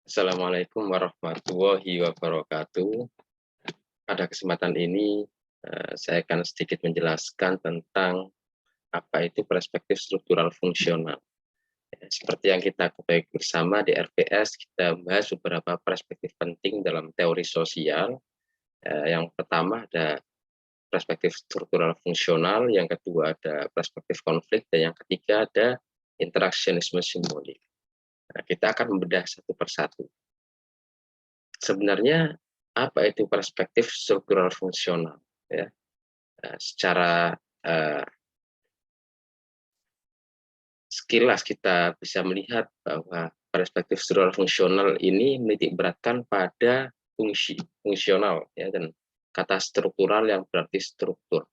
Assalamualaikum warahmatullahi wabarakatuh. Pada kesempatan ini, saya akan sedikit menjelaskan tentang apa itu perspektif struktural fungsional. Ya, seperti yang kita ketahui bersama di RPS, kita bahas beberapa perspektif penting dalam teori sosial. Yang pertama ada perspektif struktural fungsional, yang kedua ada perspektif konflik, dan yang ketiga ada interaksionisme simbolik. Nah, kita akan membedah satu persatu. Sebenarnya apa itu perspektif struktural fungsional? Ya, secara sekilas kita bisa melihat bahwa perspektif struktural fungsional ini menitik beratkan pada fungsi fungsional, ya, dan kata struktural yang berarti struktur.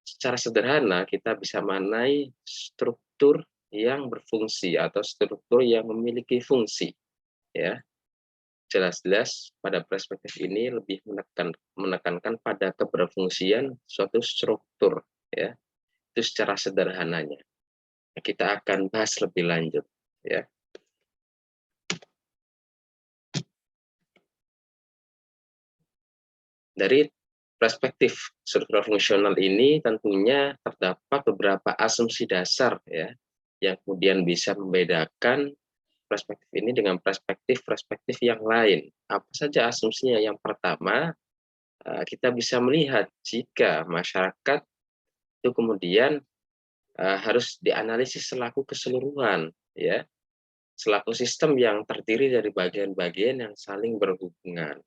Secara sederhana kita bisa mengenai struktur yang berfungsi atau struktur yang memiliki fungsi, ya. Jelas-jelas pada perspektif ini lebih menekankan pada keberfungsian suatu struktur, ya. Itu secara sederhananya. Kita akan bahas lebih lanjut, ya. Dari perspektif struktural fungsional ini tentunya terdapat beberapa asumsi dasar, ya, yang kemudian bisa membedakan perspektif ini dengan perspektif-perspektif yang lain. Apa saja asumsinya? Yang pertama, kita bisa melihat jika masyarakat itu kemudian harus dianalisis selaku keseluruhan, ya, selaku sistem yang terdiri dari bagian-bagian yang saling berhubungan.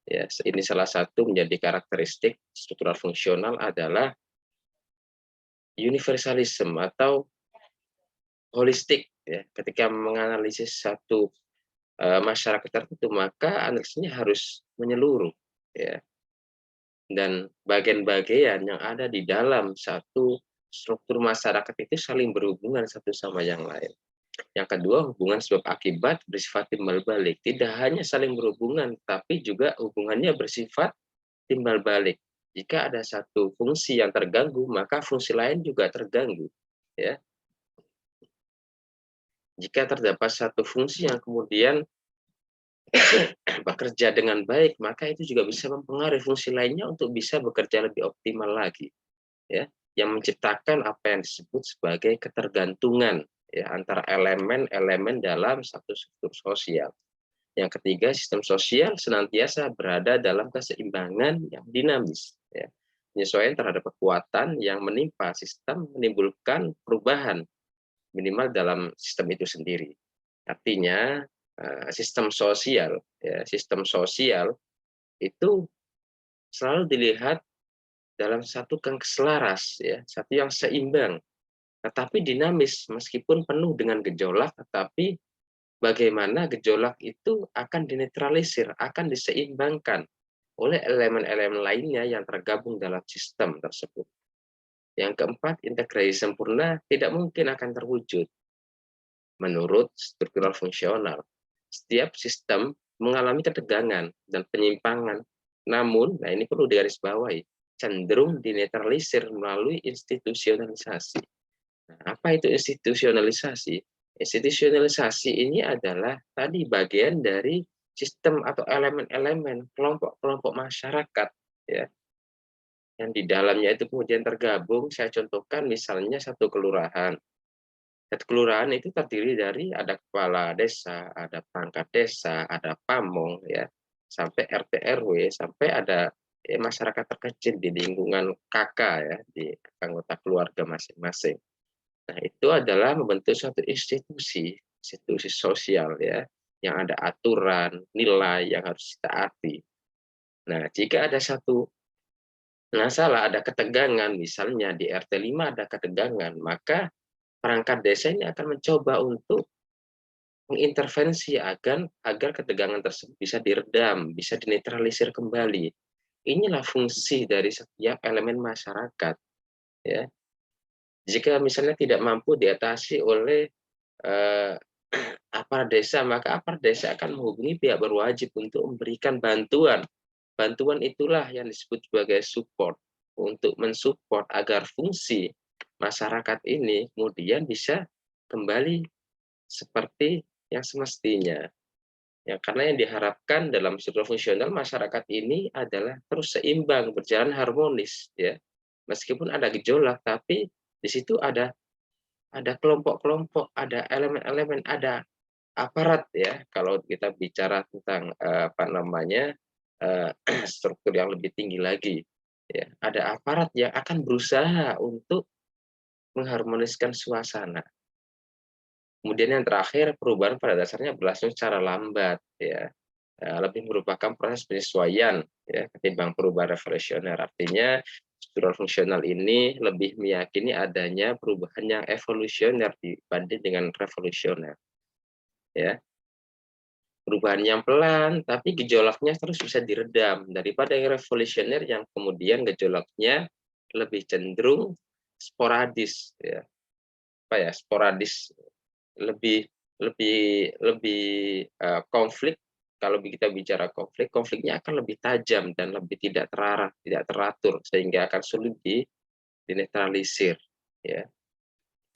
Ya, ini salah satu menjadi karakteristik struktural fungsional adalah universalism atau holistik, ya. Ketika menganalisis satu masyarakat tertentu, maka analisisnya harus menyeluruh, ya. Dan bagian-bagian yang ada di dalam satu struktur masyarakat itu saling berhubungan satu sama yang lain. Yang kedua, hubungan sebab akibat bersifat timbal balik. Tidak hanya saling berhubungan, tapi juga hubungannya bersifat timbal balik. Jika ada satu fungsi yang terganggu, maka fungsi lain juga terganggu. Ya. Jika terdapat satu fungsi yang kemudian bekerja dengan baik, maka itu juga bisa mempengaruhi fungsi lainnya untuk bisa bekerja lebih optimal lagi. Ya, yang menciptakan apa yang disebut sebagai ketergantungan, ya, antara elemen-elemen dalam satu struktur sosial. Yang ketiga, sistem sosial senantiasa berada dalam keseimbangan yang dinamis, ya. Penyesuaian terhadap kekuatan yang menimpa sistem menimbulkan perubahan minimal dalam sistem itu sendiri. Artinya sistem sosial, ya, sistem sosial itu selalu dilihat dalam satu yang selaras, ya, satu yang seimbang, tetapi dinamis meskipun penuh dengan gejolak, tetapi bagaimana gejolak itu akan dinetralisir, akan diseimbangkan oleh elemen-elemen lainnya yang tergabung dalam sistem tersebut. Yang keempat, integrasi sempurna tidak mungkin akan terwujud menurut struktural fungsional. Setiap sistem mengalami ketegangan dan penyimpangan. Namun, nah ini perlu digarisbawahi, cenderung dinetralisir melalui institusionalisasi. Nah, apa itu institusionalisasi? Institusionalisasi ini adalah tadi bagian dari sistem atau elemen-elemen kelompok-kelompok masyarakat, ya, yang di dalamnya itu kemudian tergabung. Saya contohkan misalnya satu kelurahan. Satu kelurahan itu terdiri dari ada kepala desa, ada perangkat desa, ada pamong, ya, sampai RT RW, sampai ada masyarakat terkecil di lingkungan kakak, ya, di anggota keluarga masing-masing. Nah, itu adalah membentuk suatu institusi, institusi sosial, ya, yang ada aturan, nilai yang harus ditaati. Nah, jika ada satu masalah, ada ketegangan, misalnya di RT 5 ada ketegangan, maka perangkat desa ini akan mencoba untuk mengintervensi agar ketegangan tersebut bisa diredam, bisa dinetralisir kembali. Inilah fungsi dari setiap elemen masyarakat, ya. Jika misalnya tidak mampu diatasi oleh eh, aparat desa, maka aparat desa akan menghubungi pihak berwajib untuk memberikan bantuan. Bantuan itulah yang disebut sebagai support, untuk mensupport agar fungsi masyarakat ini kemudian bisa kembali seperti yang semestinya. Ya, karena yang diharapkan dalam struktur fungsional masyarakat ini adalah terus seimbang, berjalan harmonis, ya. Meskipun ada gejolak, tapi di situ ada kelompok-kelompok, ada elemen-elemen, ada aparat, ya. Kalau kita bicara tentang apa namanya struktur yang lebih tinggi lagi, ya. Ada aparat yang akan berusaha untuk mengharmoniskan suasana. Kemudian yang terakhir, perubahan pada dasarnya berlangsung secara lambat, ya. Lebih merupakan proses penyesuaian, ya, ketimbang perubahan revolusioner. Artinya, struktural fungsional ini lebih meyakini adanya perubahan yang evolusioner dibanding dengan revolusioner, ya. Perubahan yang pelan, tapi gejolaknya terus bisa diredam daripada yang revolusioner yang kemudian gejolaknya lebih cenderung sporadis, ya. Apa ya, sporadis, lebih lebih lebih konflik. Kalau kita bicara konflik, konfliknya akan lebih tajam dan lebih tidak terarah, tidak teratur, sehingga akan sulit dinetralisir, ya.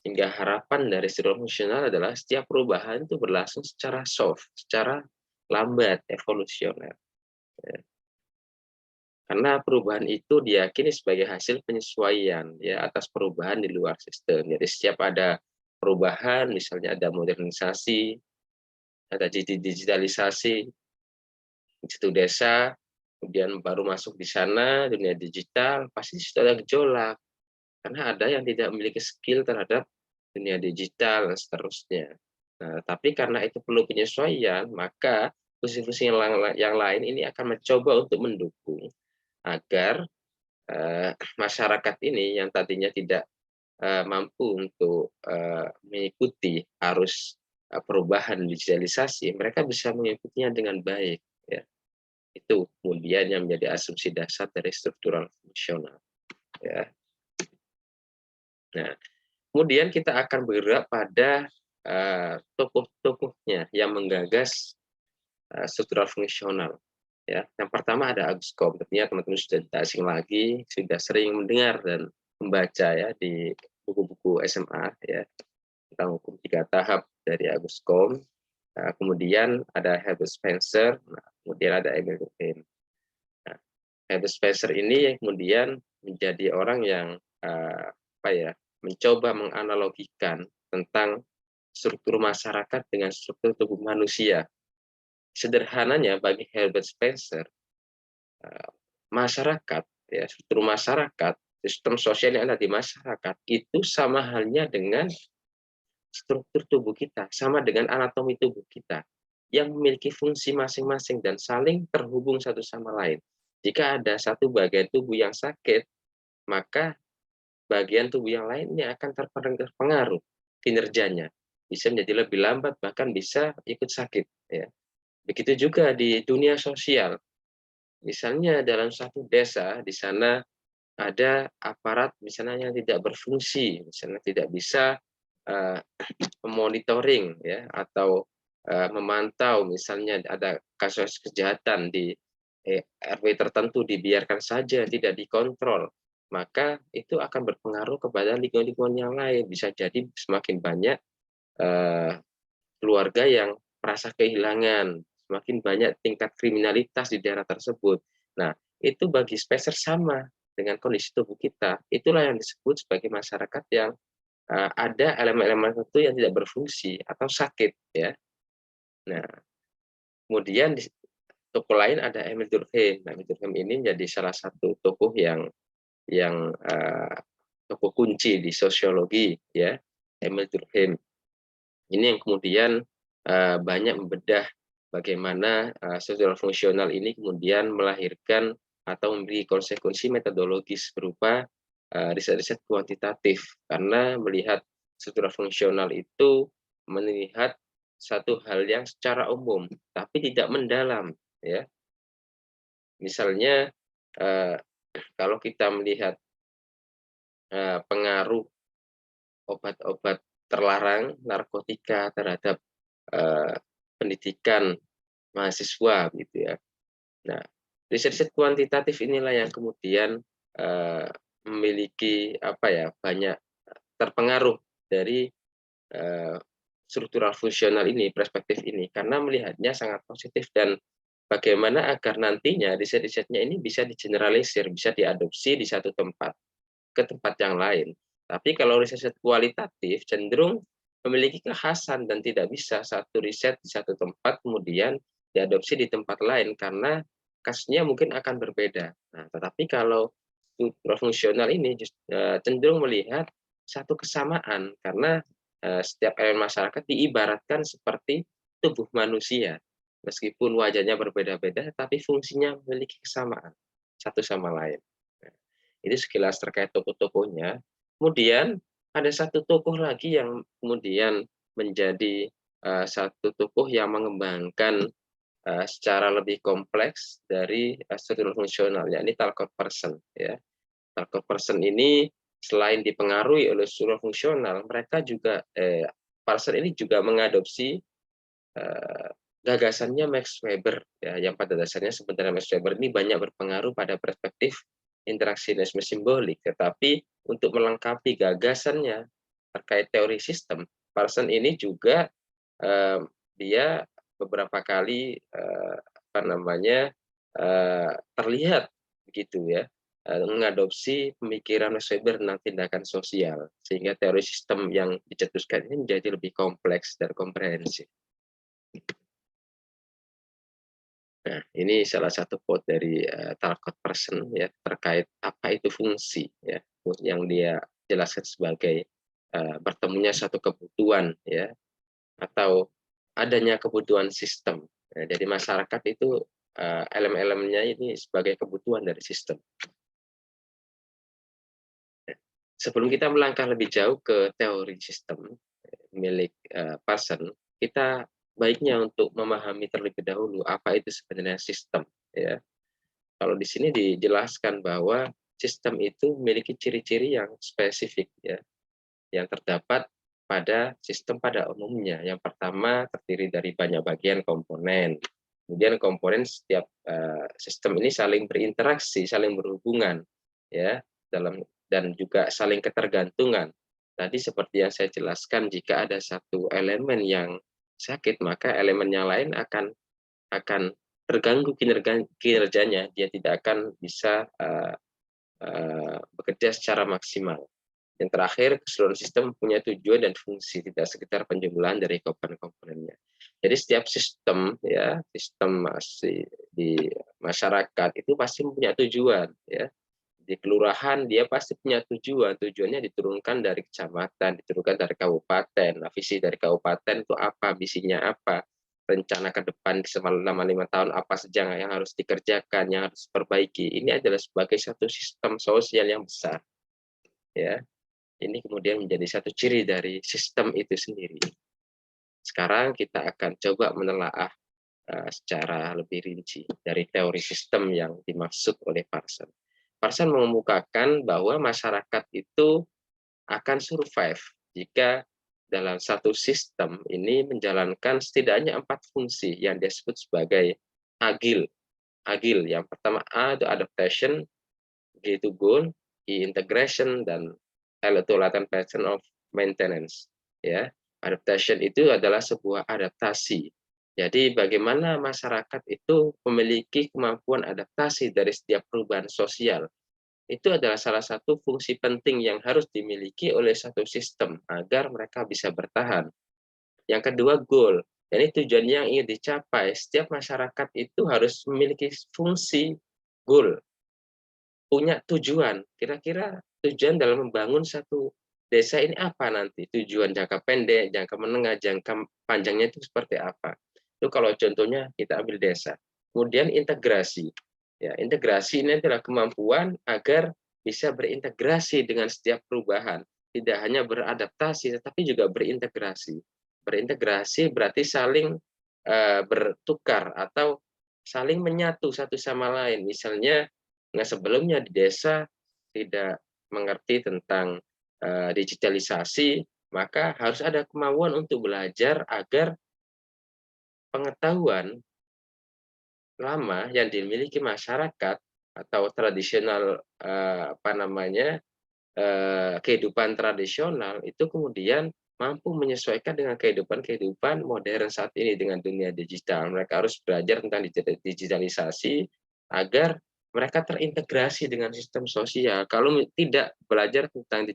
Sehingga harapan dari struktur fungsional adalah setiap perubahan itu berlangsung secara soft, secara lambat, evolusioner, ya. Karena perubahan itu diyakini sebagai hasil penyesuaian, ya, atas perubahan di luar sistem. Jadi setiap ada perubahan, misalnya ada modernisasi, ada digitalisasi di situ desa, kemudian baru masuk di sana dunia digital, pasti sudah ada gejolak karena ada yang tidak memiliki skill terhadap dunia digital dan seterusnya. Nah, tapi karena itu perlu penyesuaian, maka fungsi-fungsi yang lain ini akan mencoba untuk mendukung agar masyarakat ini yang tadinya tidak mampu untuk mengikuti arus perubahan digitalisasi, mereka bisa mengikutinya dengan baik, ya. Itu kemudian yang menjadi asumsi dasar dari struktural fungsional, ya. Nah, kemudian kita akan bergerak pada tokoh-tokohnya yang menggagas struktural fungsional, ya. Yang pertama ada Agus Comte. Tentunya teman-teman sudah tidak asing lagi, sudah sering mendengar dan membaca, ya, di buku-buku SMA, ya, tentang hukum 3 tahap dari Agus Comte. Kemudian ada Herbert Spencer, nah, kemudian ada Emil Durkheim. Nah, Herbert Spencer ini yang kemudian menjadi orang yang apa ya, mencoba menganalogikan tentang struktur masyarakat dengan struktur tubuh manusia. Sederhananya bagi Herbert Spencer, masyarakat, ya, struktur masyarakat, sistem sosial yang ada di masyarakat itu sama halnya dengan struktur tubuh kita, sama dengan anatomi tubuh kita yang memiliki fungsi masing-masing dan saling terhubung satu sama lain. Jika ada satu bagian tubuh yang sakit, maka bagian tubuh yang lainnya akan terpengaruh kinerjanya. Bisa menjadi lebih lambat, bahkan bisa ikut sakit, ya. Begitu juga di dunia sosial. Misalnya dalam satu desa, di sana ada aparat misalnya yang tidak berfungsi, misalnya tidak bisa memonitoring, ya, atau memantau, misalnya ada kasus kejahatan di RW tertentu dibiarkan saja, tidak dikontrol, maka itu akan berpengaruh kepada lingkungan-lingkungan yang lain. Bisa jadi semakin banyak keluarga yang merasa kehilangan, semakin banyak tingkat kriminalitas di daerah tersebut. Nah, itu bagi Spencer sama dengan kondisi tubuh kita. Itulah yang disebut sebagai masyarakat yang ada elemen-elemen tertentu yang tidak berfungsi atau sakit, ya. Nah, kemudian di tokoh lain ada Emil Durkheim. Nah, Emil Durkheim ini menjadi salah satu tokoh yang tokoh kunci di sosiologi, ya, Emil Durkheim. Ini yang kemudian banyak membedah bagaimana struktural fungsional ini kemudian melahirkan atau memberi konsekuensi metodologis berupa riset-riset kuantitatif, karena melihat struktural fungsional itu melihat satu hal yang secara umum tapi tidak mendalam, ya. Misalnya kalau kita melihat pengaruh obat-obat terlarang, narkotika terhadap pendidikan mahasiswa, gitu ya. Nah, riset-riset kuantitatif inilah yang kemudian memiliki apa ya, banyak terpengaruh dari struktural fungsional ini, perspektif ini, karena melihatnya sangat positif dan bagaimana agar nantinya riset-risetnya ini bisa digeneralisir, bisa diadopsi di satu tempat ke tempat yang lain. Tapi kalau riset kualitatif cenderung memiliki kekhasan dan tidak bisa satu riset di satu tempat kemudian diadopsi di tempat lain karena kasusnya mungkin akan berbeda. Nah, tetapi kalau struktural fungsional ini cenderung melihat satu kesamaan karena setiap elemen masyarakat diibaratkan seperti tubuh manusia. Meskipun wajahnya berbeda-beda, tapi fungsinya memiliki kesamaan satu sama lain. Ini sekilas terkait tokoh-tokohnya. Kemudian ada satu tokoh lagi yang kemudian menjadi satu tokoh yang mengembangkan secara lebih kompleks dari struktur fungsional, yakni Talcott Person. Ya. Talcott Person ini selain dipengaruhi oleh struktur fungsional, mereka juga Person ini juga mengadopsi gagasannya Max Weber, ya, yang pada dasarnya sebenarnya Max Weber ini banyak berpengaruh pada perspektif interaksinisme simbolik, tetapi untuk melengkapi gagasannya terkait teori sistem, Parson ini juga dia beberapa kali terlihat begitu ya, mengadopsi pemikiran Max Weber tentang tindakan sosial, sehingga teori sistem yang dicetuskan ini menjadi lebih kompleks dan komprehensif. Nah, ini salah satu quote dari Talcott Person ya terkait apa itu fungsi ya, yang dia jelaskan sebagai bertemunya satu kebutuhan ya atau adanya kebutuhan sistem. Ya, jadi masyarakat itu elemen-elemennya ini sebagai kebutuhan dari sistem. Sebelum kita melangkah lebih jauh ke teori sistem milik Parson, kita baiknya untuk memahami terlebih dahulu apa itu sebenarnya sistem ya. Kalau di sini dijelaskan bahwa sistem itu memiliki ciri-ciri yang spesifik ya, yang terdapat pada sistem pada umumnya. Yang pertama terdiri dari banyak bagian komponen. Kemudian komponen setiap sistem ini saling berinteraksi, saling berhubungan ya dan juga saling ketergantungan. Tadi seperti yang saya jelaskan, jika ada satu elemen yang sakit, maka elemen yang lain akan terganggu kinerjanya, dia tidak akan bisa bekerja secara maksimal. Yang terakhir, keseluruhan sistem punya tujuan dan fungsi, tidak sekedar penjumlahan dari komponen-komponennya. Jadi setiap sistem ya, sistem masih di masyarakat itu pasti punya tujuan ya. Di kelurahan dia pasti punya tujuan, tujuannya diturunkan dari kecamatan, diturunkan dari kabupaten. Nah, visi dari kabupaten itu apa, misinya apa, rencana ke depan selama 5 tahun apa saja yang harus dikerjakan, yang harus diperbaiki. Ini adalah sebagai satu sistem sosial yang besar ya. Ini kemudian menjadi satu ciri dari sistem itu sendiri. Sekarang kita akan coba menelaah secara lebih rinci dari teori sistem yang dimaksud oleh Parson. Parson mengemukakan bahwa masyarakat itu akan survive jika dalam satu sistem ini menjalankan setidaknya 4 fungsi yang disebut sebagai agil. Agil, yang pertama A itu adaptation, G itu goal, I integration, dan L itu latent pattern of maintenance. Ya, adaptation itu adalah sebuah adaptasi. Jadi bagaimana masyarakat itu memiliki kemampuan adaptasi dari setiap perubahan sosial. Itu adalah salah satu fungsi penting yang harus dimiliki oleh satu sistem agar mereka bisa bertahan. Yang kedua, goal. Jadi tujuan yang ingin dicapai, setiap masyarakat itu harus memiliki fungsi goal, punya tujuan. Kira-kira tujuan dalam membangun satu desa ini apa nanti? Tujuan jangka pendek, jangka menengah, jangka panjangnya itu seperti apa? Itu kalau contohnya kita ambil desa. Kemudian integrasi. Ya, integrasi ini adalah kemampuan agar bisa berintegrasi dengan setiap perubahan. Tidak hanya beradaptasi, tetapi juga berintegrasi. Berintegrasi berarti saling bertukar atau saling menyatu satu sama lain. Misalnya, nah sebelumnya di desa tidak mengerti tentang digitalisasi, maka harus ada kemauan untuk belajar agar pengetahuan lama yang dimiliki masyarakat atau tradisional kehidupan tradisional itu kemudian mampu menyesuaikan dengan kehidupan modern saat ini dengan dunia digital. Mereka harus belajar tentang digitalisasi agar mereka terintegrasi dengan sistem sosial. Kalau tidak belajar tentang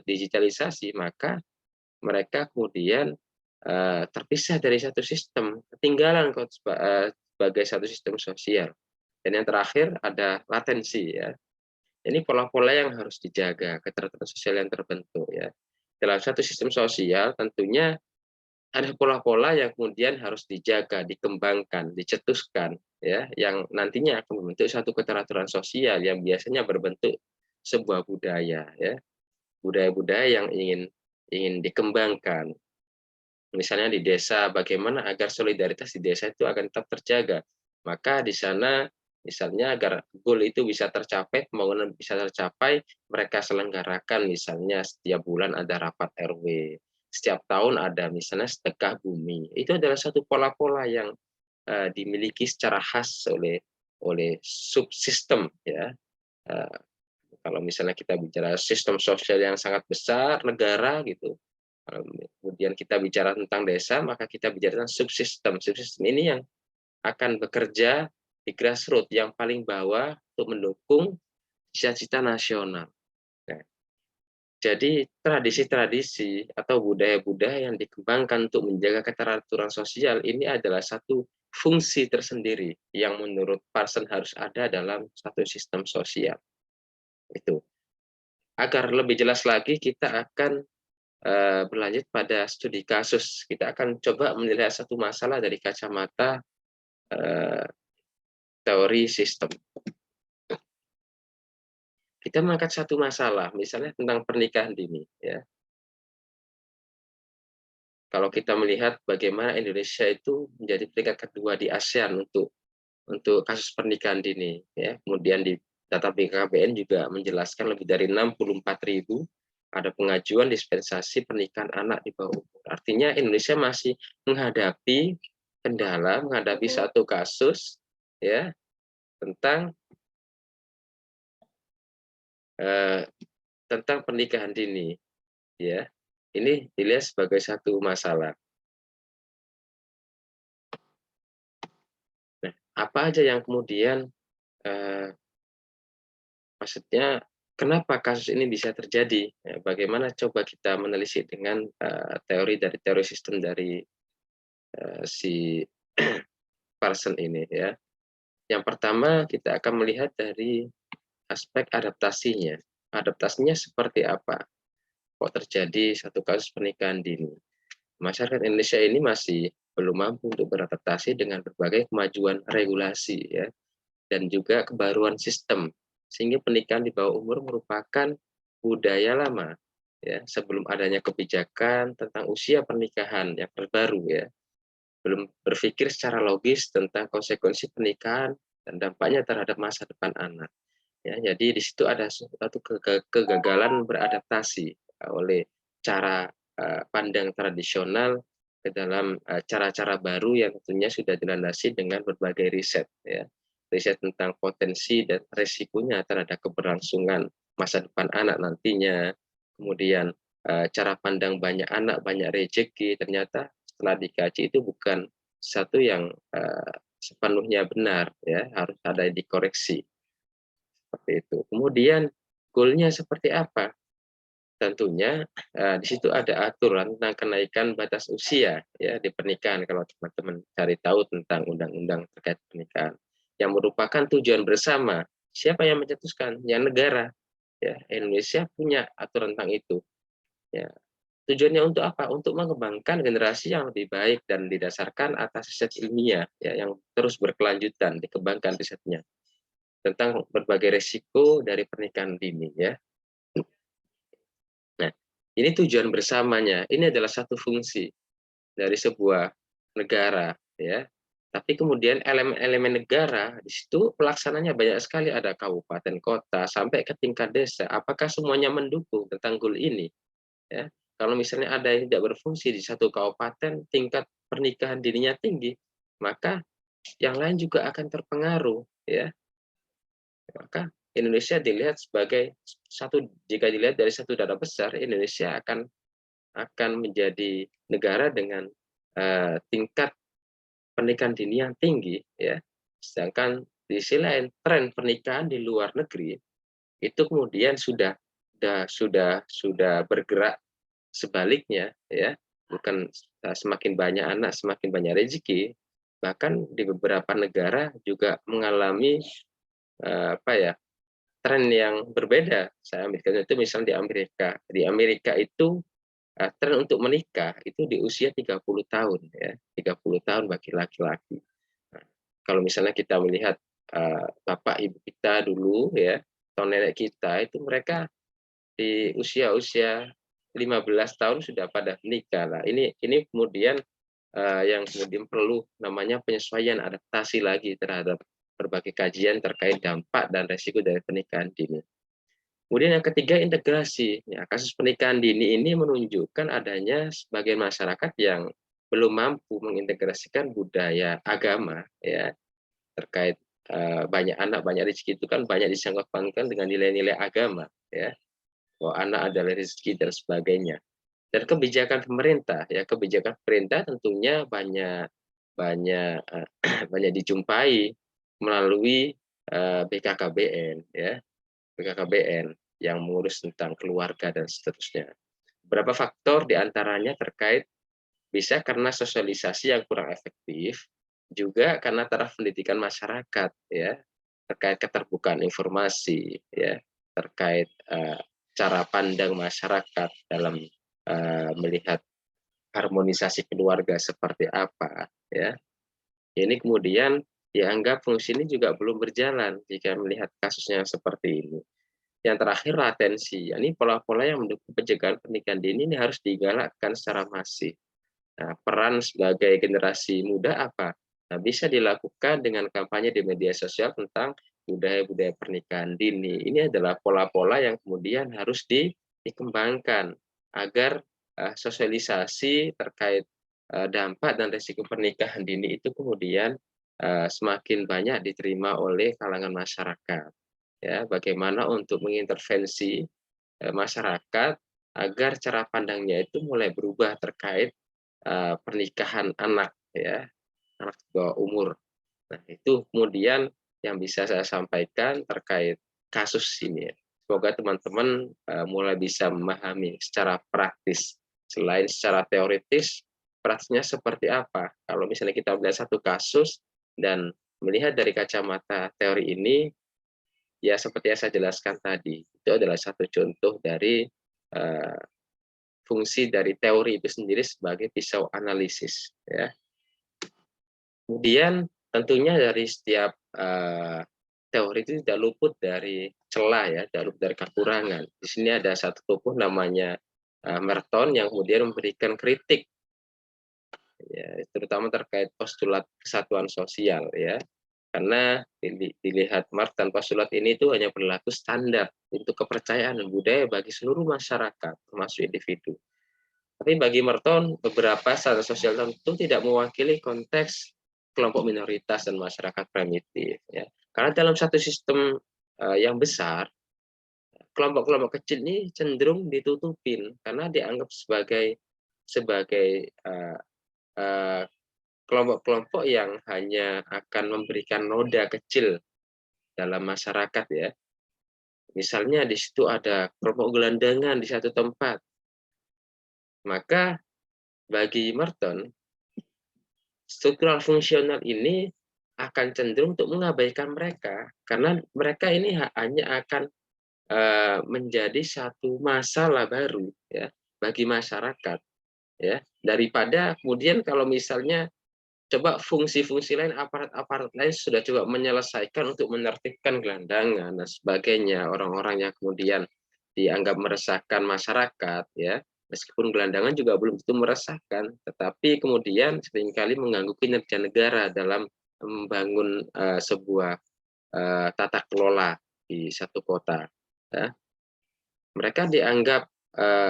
digitalisasi, maka mereka kemudian terpisah dari satu sistem, ketinggalan sebagai satu sistem sosial. Dan yang terakhir ada latensi, ya. Ini pola-pola yang harus dijaga, keteraturan sosial yang terbentuk, ya. Dalam satu sistem sosial tentunya ada pola-pola yang kemudian harus dijaga, dikembangkan, dicetuskan, ya, yang nantinya akan membentuk satu keteraturan sosial yang biasanya berbentuk sebuah budaya, ya, budaya-budaya yang ingin ingin dikembangkan. Misalnya di desa, bagaimana agar solidaritas di desa itu akan tetap terjaga. Maka di sana, misalnya agar goal itu bisa tercapai, pembangunan bisa tercapai, mereka selenggarakan misalnya setiap bulan ada rapat RW, setiap tahun ada misalnya sedekah bumi. Itu adalah satu pola-pola yang dimiliki secara khas oleh subsistem, ya. Uh, Kalau misalnya kita bicara sistem sosial yang sangat besar, negara gitu, kemudian kita bicara tentang desa, maka kita bicara tentang subsistem. Subsistem ini yang akan bekerja di grassroots, yang paling bawah untuk mendukung cita-cita nasional. Nah, jadi tradisi-tradisi atau budaya-budaya yang dikembangkan untuk menjaga keteraturan sosial ini adalah satu fungsi tersendiri yang menurut Parson harus ada dalam satu sistem sosial. Itu. Agar lebih jelas lagi, kita akan berlanjut pada studi kasus. Kita akan coba menilai satu masalah dari kacamata teori sistem. Kita mengangkat satu masalah, misalnya tentang pernikahan dini. Ya. Kalau kita melihat bagaimana Indonesia itu menjadi peringkat kedua di ASEAN untuk kasus pernikahan dini. Ya. Kemudian di data BKKBN juga menjelaskan lebih dari 64.000 ada pengajuan dispensasi pernikahan anak di bawah umur. Artinya Indonesia masih menghadapi kendala, menghadapi satu kasus, ya, tentang tentang pernikahan dini, ya. Ini dilihat sebagai satu masalah. Nah, apa aja yang kemudian maksudnya kenapa kasus ini bisa terjadi? Ya, bagaimana coba kita menelisik dengan teori dari teori sistem dari si Parson ini, ya. Yang pertama kita akan melihat dari aspek adaptasinya. Adaptasinya seperti apa? Kok terjadi satu kasus pernikahan dini? Masyarakat Indonesia ini masih belum mampu untuk beradaptasi dengan berbagai kemajuan regulasi, ya, dan juga kebaruan sistem, sehingga pernikahan di bawah umur merupakan budaya lama, ya, sebelum adanya kebijakan tentang usia pernikahan yang terbaru, ya, belum berpikir secara logis tentang konsekuensi pernikahan dan dampaknya terhadap masa depan anak. Ya, jadi di situ ada suatu kegagalan beradaptasi oleh cara pandang tradisional ke dalam cara-cara baru yang tentunya sudah dilandasi dengan berbagai riset, ya. Riset tentang potensi dan resikonya terhadap keberlangsungan masa depan anak nantinya. Kemudian cara pandang banyak anak, banyak rezeki, ternyata setelah dikaji itu bukan satu yang sepenuhnya benar, ya, harus ada yang dikoreksi. Seperti itu. Kemudian goalnya seperti apa? Tentunya di situ ada aturan tentang kenaikan batas usia, ya, di pernikahan. Kalau teman-teman cari tahu tentang undang-undang terkait pernikahan yang merupakan tujuan bersama. Siapa yang mencetuskan? Yang negara. Ya, Indonesia punya aturan tentang itu. Ya. Tujuannya untuk apa? Untuk mengembangkan generasi yang lebih baik dan didasarkan atas riset ilmiah, ya, yang terus berkelanjutan, dikembangkan risetnya tentang berbagai resiko dari pernikahan dini, ya. Nah, ini tujuan bersamanya. Ini adalah satu fungsi dari sebuah negara, ya. Tapi kemudian elemen-elemen negara di situ pelaksananya banyak sekali, ada kabupaten, kota, sampai ke tingkat desa. Apakah semuanya mendukung tentang goal ini? Ya. Kalau misalnya ada yang tidak berfungsi di satu kabupaten, tingkat pernikahan dininya tinggi, maka yang lain juga akan terpengaruh, ya. Maka Indonesia dilihat sebagai satu, jika dilihat dari satu data besar, Indonesia akan akan menjadi negara dengan tingkat pernikahan dini yang tinggi, ya. Sedangkan di sisi lain tren pernikahan di luar negeri itu kemudian sudah bergerak sebaliknya, ya. Bukan semakin banyak anak semakin banyak rezeki, bahkan di beberapa negara juga mengalami apa ya, tren yang berbeda. Saya ambil contoh itu misalnya di Amerika. Di Amerika itu tren untuk menikah itu di usia 30 tahun, ya, 30 tahun bagi laki-laki. Nah, kalau misalnya kita melihat bapak ibu kita dulu, ya, atau nenek kita itu mereka di usia-usia 15 tahun sudah pada menikah. Nah, ini kemudian yang kemudian perlu namanya penyesuaian adaptasi lagi terhadap berbagai kajian terkait dampak dan resiko dari pernikahan dini. Kemudian yang ketiga integrasi. Ya, kasus pernikahan dini ini menunjukkan adanya sebagian masyarakat yang belum mampu mengintegrasikan budaya agama, ya, terkait banyak anak banyak rezeki itu kan banyak disangkut-pautkan dengan nilai-nilai agama, ya, bahwa anak adalah rezeki dan sebagainya. Dan kebijakan pemerintah, ya, kebijakan pemerintah tentunya banyak banyak banyak dijumpai melalui BKKBN, ya, BKKBN yang mengurus tentang keluarga dan seterusnya. Beberapa faktor diantaranya terkait bisa karena sosialisasi yang kurang efektif, juga karena taraf pendidikan masyarakat, ya, terkait keterbukaan informasi, ya, terkait cara pandang masyarakat dalam melihat harmonisasi keluarga seperti apa, ya. Ini kemudian dianggap fungsi ini juga belum berjalan jika melihat kasusnya seperti ini. Yang terakhir latensi, ya, ini pola-pola yang mendukung pencegahan pernikahan dini ini harus digalakkan secara masif. Nah, peran sebagai generasi muda apa? Nah, bisa dilakukan dengan kampanye di media sosial tentang budaya-budaya pernikahan dini. Ini adalah pola-pola yang kemudian harus dikembangkan agar sosialisasi terkait dampak dan risiko pernikahan dini itu kemudian semakin banyak diterima oleh kalangan masyarakat. Ya, bagaimana untuk mengintervensi masyarakat agar cara pandangnya itu mulai berubah terkait pernikahan anak, ya, anak di bawah umur. Nah, itu kemudian yang bisa saya sampaikan terkait kasus ini. Semoga teman-teman mulai bisa memahami secara praktis. Selain secara teoritis, praktisnya seperti apa? Kalau misalnya kita melihat satu kasus dan melihat dari kacamata teori ini, ya seperti yang saya jelaskan tadi, itu adalah satu contoh dari uh, fungsi dari teori itu sendiri sebagai pisau analisis, ya. Kemudian tentunya dari setiap teori itu tidak luput dari celah, ya, tidak luput dari kekurangan. Di sini ada satu tokoh namanya Merton yang kemudian memberikan kritik, ya, terutama terkait postulat kesatuan sosial, ya. Karena dilihat Merton postulat ini itu hanya berlaku standar untuk kepercayaan dan budaya bagi seluruh masyarakat termasuk individu. Tapi bagi Merton, beberapa standar sosial tertentu tidak mewakili konteks kelompok minoritas dan masyarakat primitif. Ya. Karena dalam satu sistem yang besar, kelompok-kelompok kecil ini cenderung ditutupin karena dianggap sebagai sebagai kelompok-kelompok yang hanya akan memberikan noda kecil dalam masyarakat, ya. Misalnya di situ ada kelompok gelandangan di satu tempat, maka bagi Merton struktural fungsional ini akan cenderung untuk mengabaikan mereka karena mereka ini hanya akan menjadi satu masalah baru, ya, bagi masyarakat, ya, daripada kemudian kalau misalnya coba fungsi-fungsi lain aparat-aparat lain sudah coba menyelesaikan untuk menertibkan gelandangan dan sebagainya, orang-orang yang kemudian dianggap meresahkan masyarakat, ya, meskipun gelandangan juga belum tentu meresahkan, tetapi kemudian seringkali mengganggu kinerja negara dalam membangun sebuah tata kelola di satu kota, ya. Mereka dianggap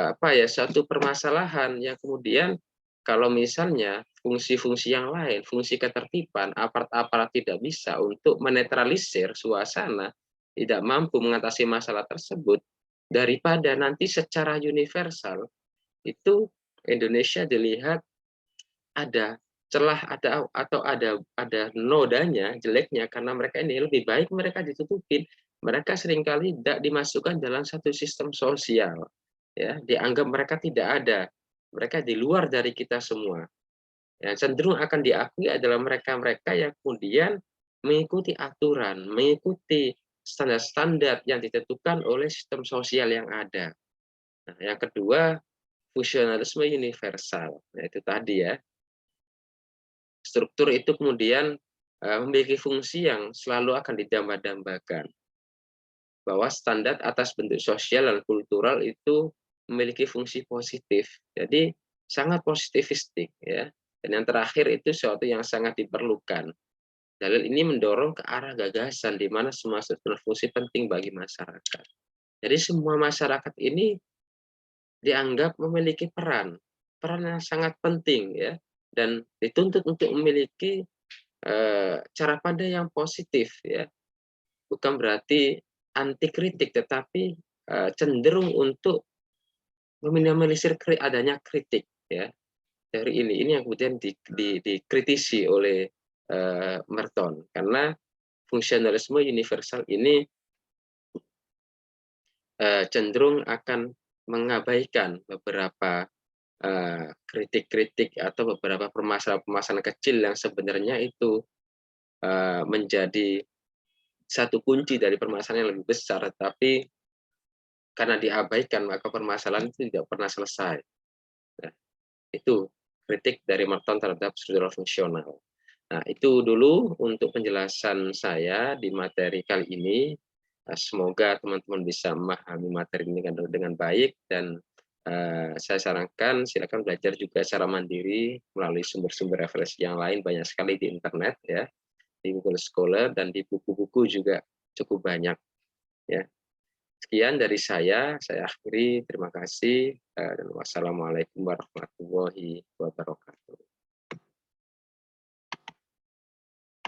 apa ya, satu permasalahan yang kemudian kalau misalnya fungsi-fungsi yang lain, fungsi ketertiban, aparat-aparat tidak bisa untuk menetralisir suasana, tidak mampu mengatasi masalah tersebut, daripada nanti secara universal itu Indonesia dilihat ada celah, ada nodanya, jeleknya, karena mereka ini lebih baik mereka ditutupin. Mereka seringkali tidak dimasukkan dalam satu sistem sosial, ya, dianggap mereka tidak ada, mereka di luar dari kita semua. Yang cenderung akan diakui adalah mereka-mereka yang kemudian mengikuti aturan, mengikuti standar-standar yang ditentukan oleh sistem sosial yang ada. Nah, yang kedua, fungsionalisme universal. Nah, itu tadi ya, struktur itu kemudian memiliki fungsi yang selalu akan didamba-dambakan, bahwa standar atas bentuk sosial dan kultural itu memiliki fungsi positif. Jadi sangat positivistik ya. Dan yang terakhir itu sesuatu yang sangat diperlukan. Dalil ini mendorong ke arah gagasan di mana semua struktur fungsi penting bagi masyarakat. Jadi semua masyarakat ini dianggap memiliki peran yang sangat penting ya, dan dituntut untuk memiliki cara pandang yang positif ya, bukan berarti anti kritik, tetapi cenderung untuk meminimalisir adanya kritik ya dari ini yang kemudian dikritisi oleh Merton, karena fungsionalisme universal ini cenderung akan mengabaikan beberapa kritik-kritik atau beberapa permasalahan-permasalahan kecil yang sebenarnya itu menjadi satu kunci dari permasalahan yang lebih besar, tapi karena diabaikan maka permasalahan itu tidak pernah selesai. Nah, itu kritik dari Merton terhadap struktural fungsional. Nah, itu dulu untuk penjelasan saya di materi kali ini. Semoga teman-teman bisa memahami materi ini dengan baik, dan saya sarankan silakan belajar juga secara mandiri melalui sumber-sumber referensi yang lain, banyak sekali di internet ya, di Google Scholar, dan di buku-buku juga cukup banyak ya. Sekian dari saya akhiri, terima kasih, dan wassalamualaikum warahmatullahi wabarakatuh.